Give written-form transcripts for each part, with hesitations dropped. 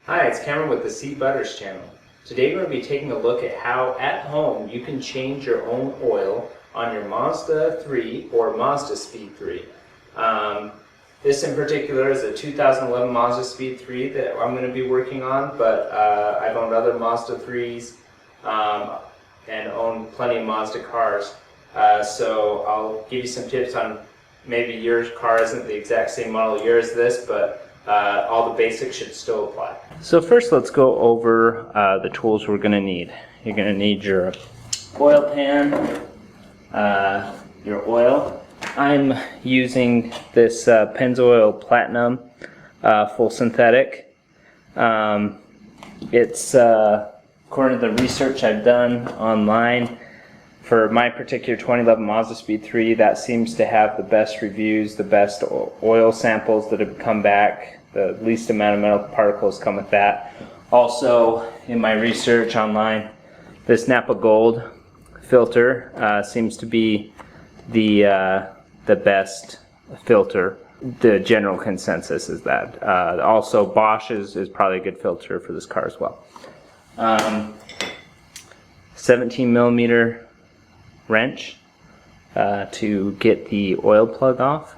Hi, it's Cameron with the Sea Butters channel. Today we're going to be taking a look at how at home you can change your own oil on your Mazda 3 or Mazda Speed 3. This in particular is a 2011 Mazda Speed 3 that I'm going to be working on, but I've owned other Mazda 3s and owned plenty of Mazda cars. So I'll give you some tips on maybe your car isn't the exact same model year as this, but all the basics should still apply. So first let's go over the tools we're going to need. You're going to need your oil pan, your oil. I'm using this Pennzoil Platinum full synthetic. It's according to the research I've done online, for my particular 2011 Mazda Speed 3, that seems to have the best reviews, the best oil samples that have come back, the least amount of metal particles come with that. Also, in my research online, this Napa Gold filter seems to be the best filter. The general consensus is that. Also, Bosch is probably a good filter for this car as well. 17 millimeter wrench to get the oil plug off.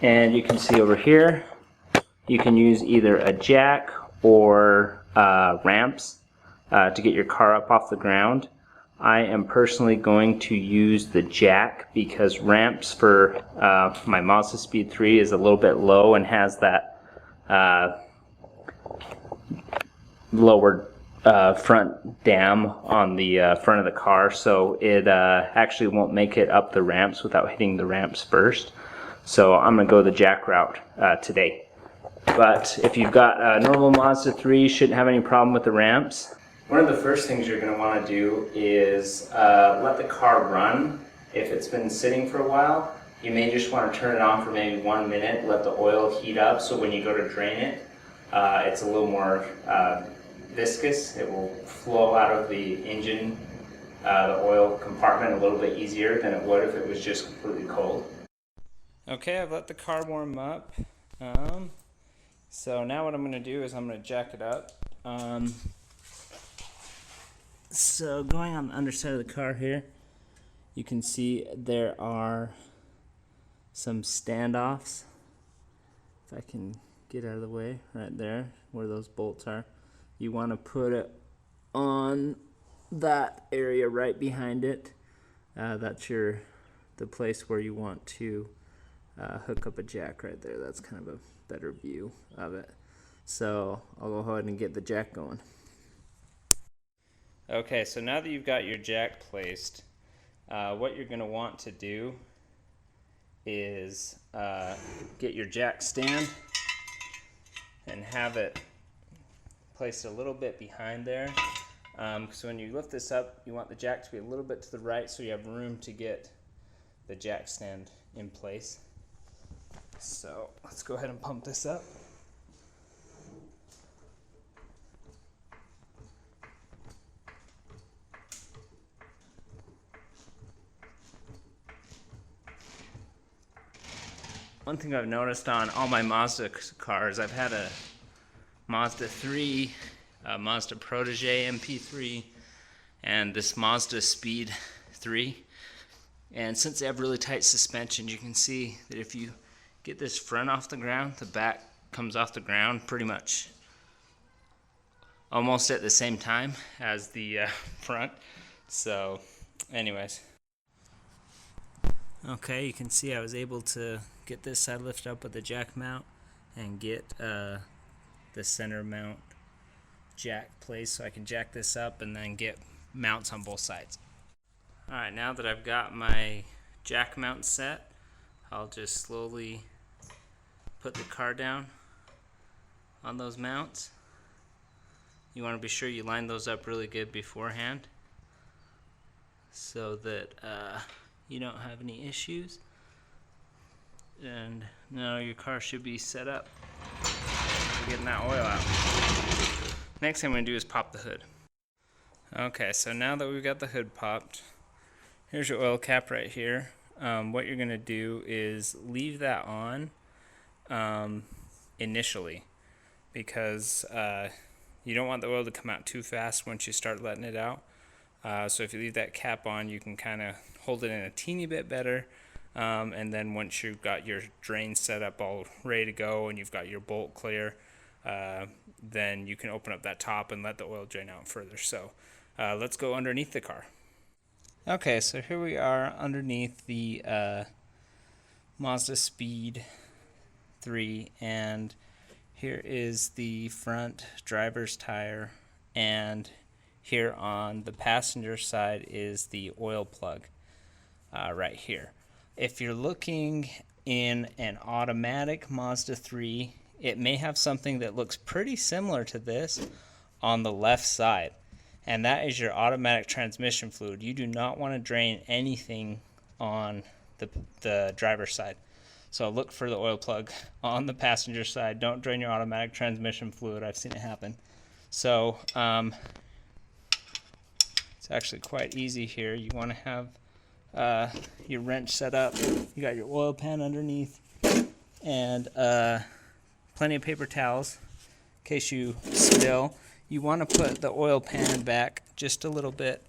And you can see over here, you can use either a jack or ramps to get your car up off the ground. I am personally going to use the jack because ramps for my Mazda Speed 3 is a little bit low and has that lower front dam on the front of the car, so it actually won't make it up the ramps without hitting the ramps first. So I'm going to go the jack route today. But if you've got a normal Mazda 3, you shouldn't have any problem with the ramps. One of the first things you're going to want to do is let the car run. If it's been sitting for a while, you may just want to turn it on for maybe 1 minute, let the oil heat up, so when you go to drain it, it's a little more viscous. It will flow out of the engine, the oil compartment, a little bit easier than it would if it was just completely cold. Okay, I've let the car warm up. So now what I'm going to do is I'm going to jack it up. So going on the underside of the car here, you can see there are some standoffs. If I can get out of the way, right there where those bolts are. You want to put it on that area right behind it. That's the place where you want to hook up a jack right there. That's kind of a better view of it. So I'll go ahead and get the jack going. Okay, so now that you've got your jack placed, what you're going to want to do is get your jack stand and have it placed a little bit behind there. So when you lift this up, you want the jack to be a little bit to the right so you have room to get the jack stand in place. So let's go ahead and pump this up. One thing I've noticed on all my Mazda cars, I've had a Mazda 3, Mazda Protege MP3, and this Mazda Speed 3. And since they have really tight suspension, you can see that if you get this front off the ground, the back comes off the ground pretty much almost at the same time as the front. So anyways. Okay, you can see I was able to get this side lifted up with the jack mount and get the center mount jack placed so I can jack this up and then get mounts on both sides. Alright, now that I've got my jack mount set, I'll just slowly put the car down on those mounts. You want to be sure you line those up really good beforehand so that you don't have any issues. And now your car should be set up for getting that oil out. Next thing I'm going to do is pop the hood. Okay, so now that we've got the hood popped, here's your oil cap right here. What you're going to do is leave that on initially. because you don't want the oil to come out too fast once you start letting it out. So if you leave that cap on, you can kind of hold it in a teeny bit better. And then once you've got your drain set up all ready to go and you've got your bolt clear, then you can open up that top and let the oil drain out further. So let's go underneath the car. Okay, so here we are underneath the Mazda Speed 3, and here is the front driver's tire, and here on the passenger side is the oil plug right here. If you're looking in an automatic Mazda 3, it may have something that looks pretty similar to this on the left side, and that is your automatic transmission fluid. You do not want to drain anything on the driver's side. So look for the oil plug on the passenger side. Don't drain your automatic transmission fluid. I've seen it happen. So it's actually quite easy here. You want to have your wrench set up. You got your oil pan underneath, and plenty of paper towels in case you spill. You want to put the oil pan back just a little bit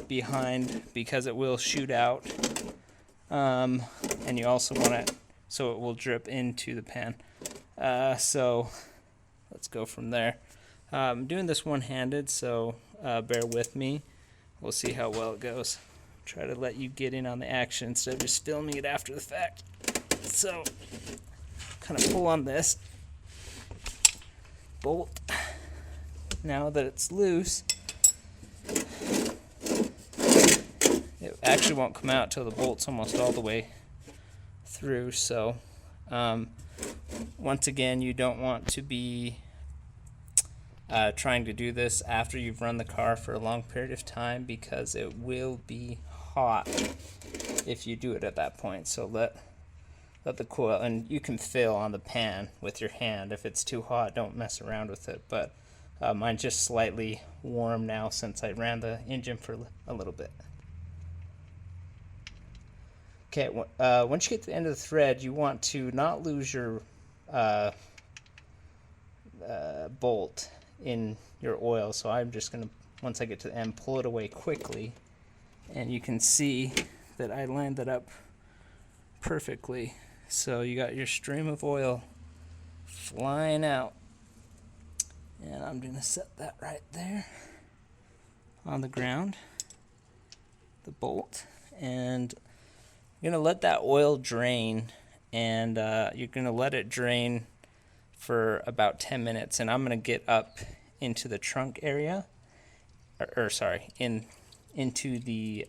behind because it will shoot out, and you also want it so it will drip into the pan. So let's go from there. I'm doing this one-handed, so bear with me. We'll see how well it goes. Try to let you get in on the action instead of just filming it after the fact. So kind of pull on this bolt. Now that it's loose, it actually won't come out till the bolt's almost all the way through. So once again, you don't want to be trying to do this after you've run the car for a long period of time, because it will be hot if you do it at that point. So let the coil, and you can feel on the pan with your hand. If it's too hot, don't mess around with it. But mine's just slightly warm now since I ran the engine for a little bit. Okay, once you get to the end of the thread, you want to not lose your bolt in your oil. So I'm just going to, once I get to the end, pull it away quickly. And you can see that I lined that up perfectly. So you got your stream of oil flying out. And I'm going to set that right there on the ground, the bolt. And you're going to let that oil drain, and you're going to let it drain for about 10 minutes. And I'm going to get up into the trunk area, into the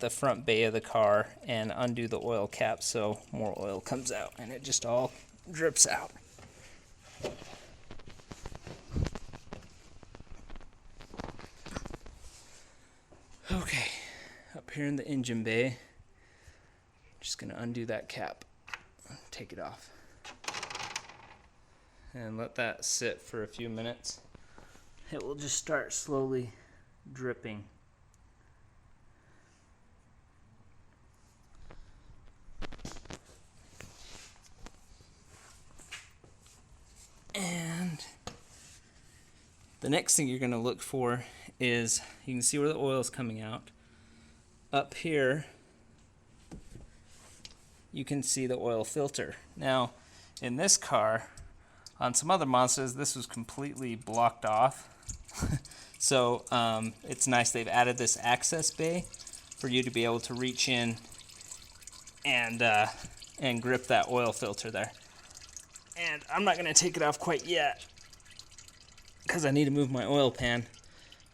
front bay of the car and undo the oil cap so more oil comes out and it just all drips out. Okay, up here in the engine bay, just gonna undo that cap, take it off, and let that sit for a few minutes. It will just start slowly dripping. And the next thing you're going to look for is, you can see where the oil is coming out. Up here, you can see the oil filter. Now, in this car, on some other Mazdas, this was completely blocked off. So it's nice they've added this access bay for you to be able to reach in and grip that oil filter there. And I'm not going to take it off quite yet because I need to move my oil pan,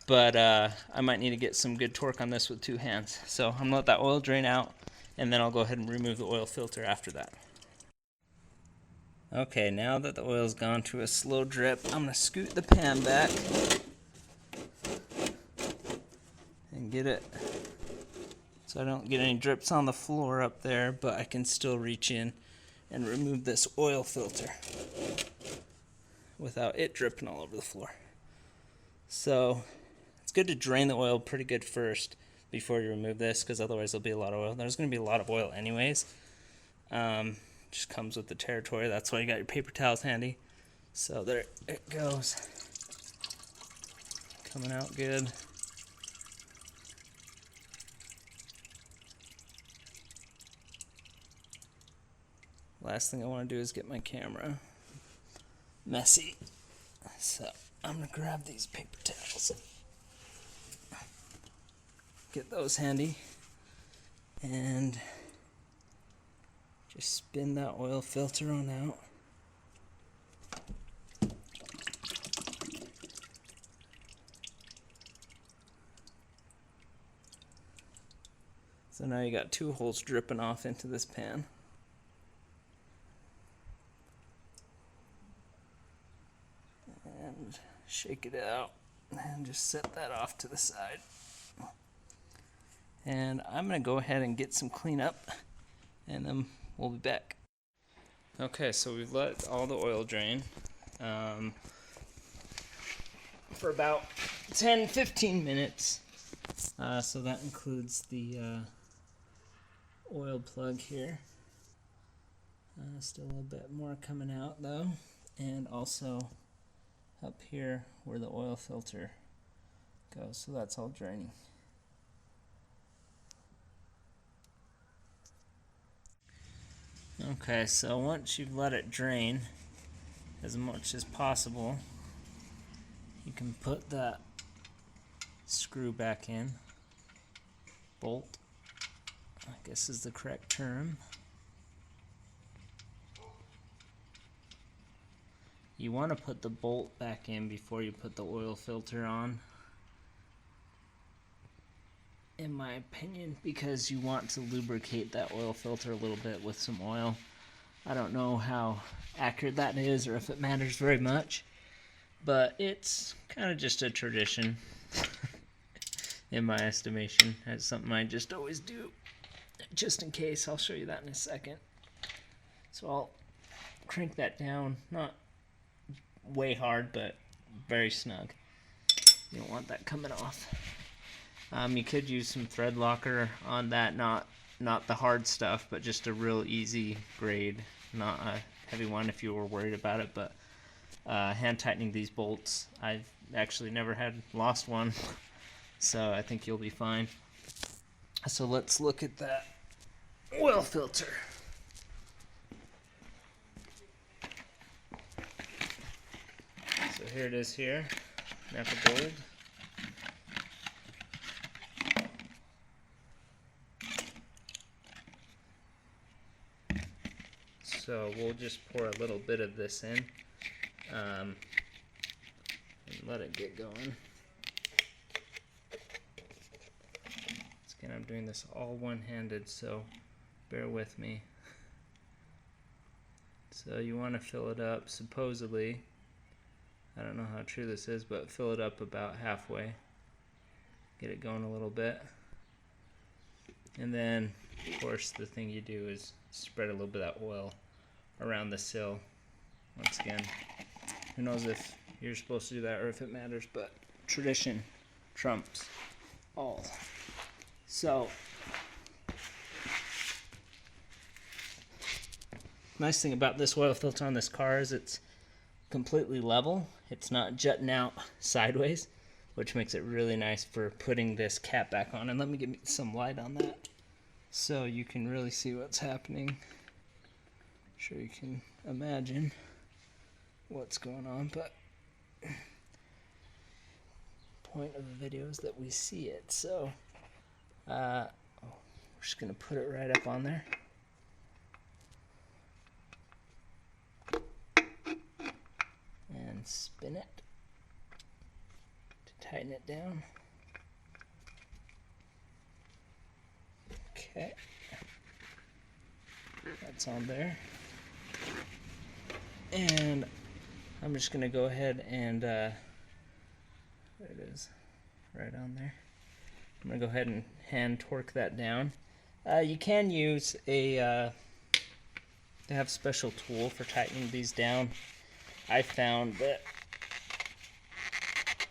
but I might need to get some good torque on this with two hands. So I'm going to let that oil drain out, and then I'll go ahead and remove the oil filter after that. Okay, now that the oil's gone to a slow drip, I'm going to scoot the pan back and get it so I don't get any drips on the floor up there, but I can still reach in and remove this oil filter without it dripping all over the floor. So it's good to drain the oil pretty good first before you remove this, because otherwise there'll be a lot of oil. There's going to be a lot of oil anyways, just comes with the territory. That's why you got your paper towels handy. So there it goes. Coming out good. Last thing I want to do is get my camera messy. So I'm going to grab these paper towels. Get those handy. And just spin that oil filter on out. So now you got 2 holes dripping off into this pan. And shake it out and just set that off to the side. And I'm going to go ahead and get some cleanup and then we'll be back. Okay, so we've let all the oil drain for about 10-15 minutes. So that includes the oil plug here. Still a little bit more coming out though, and also up here where the oil filter goes, so that's all draining. Okay, so once you've let it drain as much as possible, you can put that screw back in. Bolt, I guess is the correct term. You want to put the bolt back in before you put the oil filter on, in my opinion, because you want to lubricate that oil filter a little bit with some oil. I don't know how accurate that is or if it matters very much, but it's kind of just a tradition in my estimation. It's something I just always do, just in case. I'll show you that in a second. So I'll crank that down, not way hard, but very snug. You don't want that coming off. You could use some thread locker on that, not the hard stuff, but just a real easy grade, not a heavy one if you were worried about it. But hand tightening these bolts, I've actually never had lost one, so I think you'll be fine. So let's look at that oil filter. So here it is here, neck of gold. So we'll just pour a little bit of this in and let it get going. Again, I'm doing this all one-handed, so bear with me. So you want to fill it up, supposedly, I don't know how true this is, but fill it up about halfway. Get it going a little bit. And then, of course, the thing you do is spread a little bit of that oil around the sill. Once again, who knows if you're supposed to do that or if it matters, but tradition trumps all. So, nice thing about this oil filter on this car is it's completely level. It's not jutting out sideways, which makes it really nice for putting this cap back on. And let me get some light on that so you can really see what's happening. I'm sure you can imagine what's going on, but point of the video is that we see it. So we're just gonna put it right up on there. And spin it to tighten it down. Okay, that's on there. And I'm just gonna go ahead and there it is, right on there. I'm gonna go ahead and hand torque that down. You can use they have a special tool for tightening these down. I found that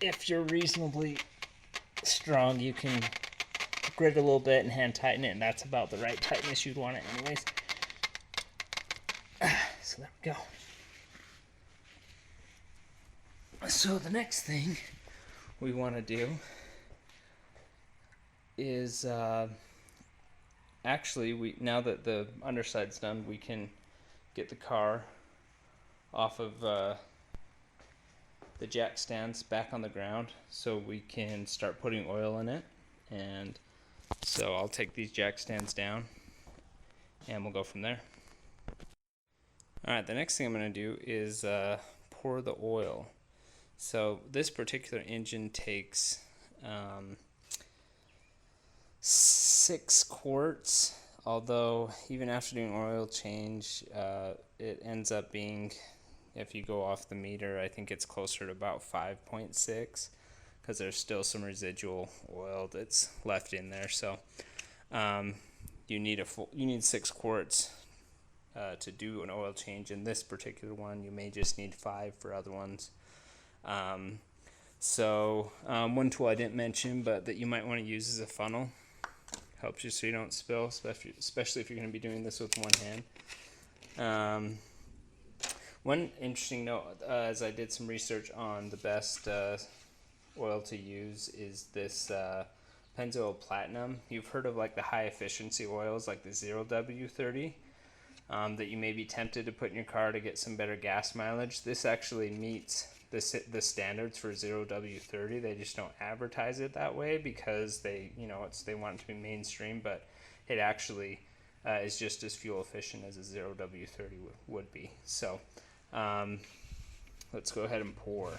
if you're reasonably strong, you can grit a little bit and hand tighten it, and that's about the right tightness you'd want it anyways. So there we go. So the next thing we want to do is actually, now that the underside's done, we can get the car off of the jack stands back on the ground so we can start putting oil in it. And so I'll take these jack stands down and we'll go from there. Alright, the next thing I'm going to do is pour the oil. So this particular engine takes 6 quarts, although even after doing oil change, it ends up being, if you go off the meter, I think it's closer to about 5.6 because there's still some residual oil that's left in there. So you need 6 quarts to do an oil change. In this particular one, you may just need 5 for other ones. One tool I didn't mention, but that you might want to use is a funnel. Helps you so you don't spill, especially if you're going to be doing this with one hand. One interesting note, as I did some research on the best oil to use, is this Pennzoil Platinum. You've heard of like the high efficiency oils like the 0W30 that you may be tempted to put in your car to get some better gas mileage. This actually meets the standards for 0W30. They just don't advertise it that way because they want it to be mainstream, but it actually is just as fuel efficient as a 0W30 would be. So let's go ahead and pour.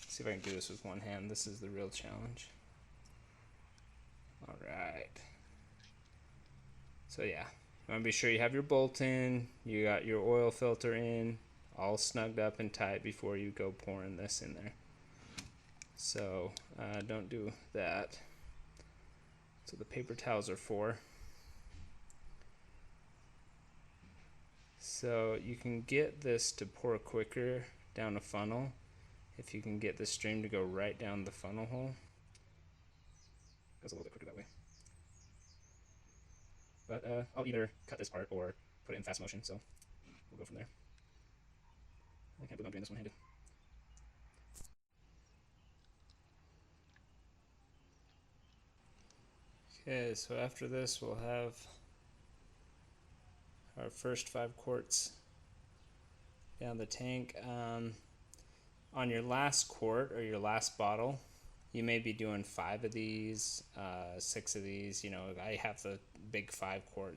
See if I can do this with one hand. This is the real challenge. All right. So yeah, you want to be sure you have your bolt in, you got your oil filter in, all snugged up and tight before you go pouring this in there. So don't do that. So the paper towels are for. So you can get this to pour quicker down a funnel if you can get the stream to go right down the funnel hole. Goes a little bit quicker that way. But I'll either cut this part or put it in fast motion, so we'll go from there. I can't believe I'm doing this one-handed. Okay, so after this we'll have our first 5 quarts down the tank. On your last quart or your last bottle, you may be doing 5 of these, 6 of these. I have the big 5 quart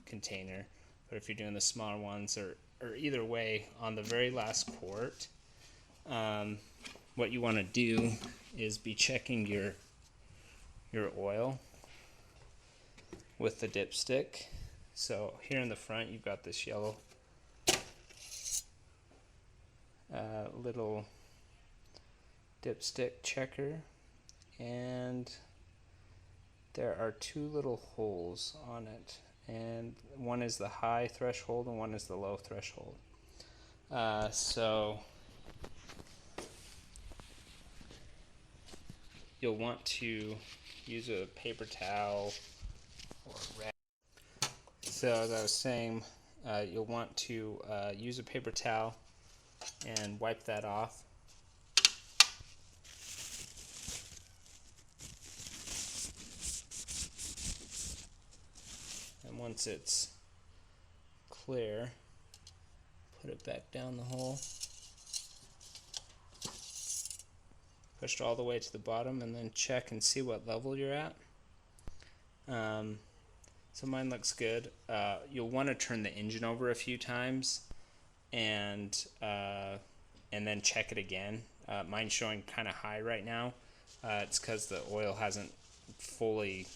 container, but if you're doing the smaller ones, or either way, on the very last quart, what you want to do is be checking your oil with the dipstick. So here in the front you've got this yellow little dipstick checker, and there are 2 little holes on it, and one is the high threshold and one is the low threshold. So you'll want to use a paper towel or a rag. So as I was saying, you'll want to use a paper towel and wipe that off. And once it's clear, put it back down the hole. Push it all the way to the bottom and then check and see what level you're at. So mine looks good. You'll want to turn the engine over a few times and then check it again. Mine's showing kind of high right now. It's because the oil hasn't fully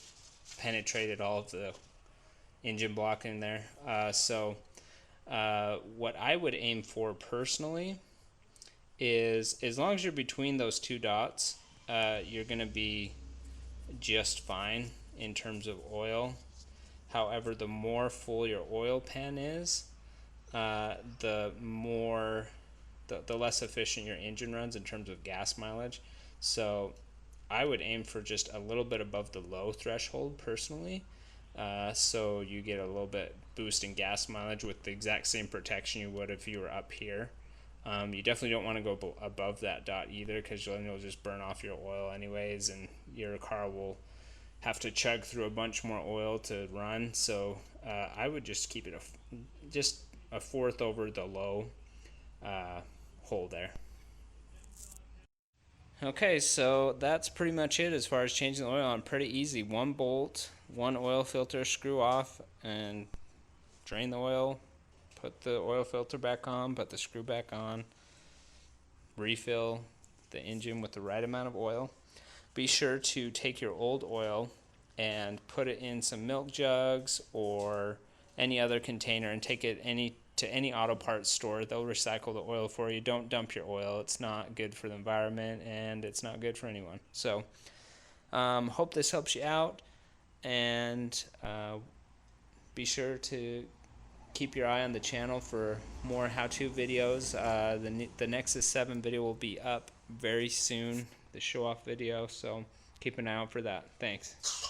penetrated all of the engine block in there. What I would aim for personally is, as long as you're between those 2 dots, you're going to be just fine in terms of oil. However, the more full your oil pan is, the less efficient your engine runs in terms of gas mileage. So I would aim for just a little bit above the low threshold personally, so you get a little bit boost in gas mileage with the exact same protection you would if you were up here. You definitely don't want to go above that dot either, because you'll just burn off your oil anyways, and your car will have to chug through a bunch more oil to run. So I would just keep it just a fourth over the low hole there. Okay, so that's pretty much it as far as changing the oil. Pretty easy. One bolt, one oil filter, screw off, and drain the oil. Put the oil filter back on, put the screw back on. Refill the engine with the right amount of oil. Be sure to take your old oil and put it in some milk jugs or any other container and take it to any auto parts store. They'll recycle the oil for you. Don't dump your oil. It's not good for the environment, and it's not good for anyone. So hope this helps you out, and be sure to keep your eye on the channel for more how-to videos. The Nexus 7 video will be up very soon, the show-off video, so keep an eye out for that. Thanks.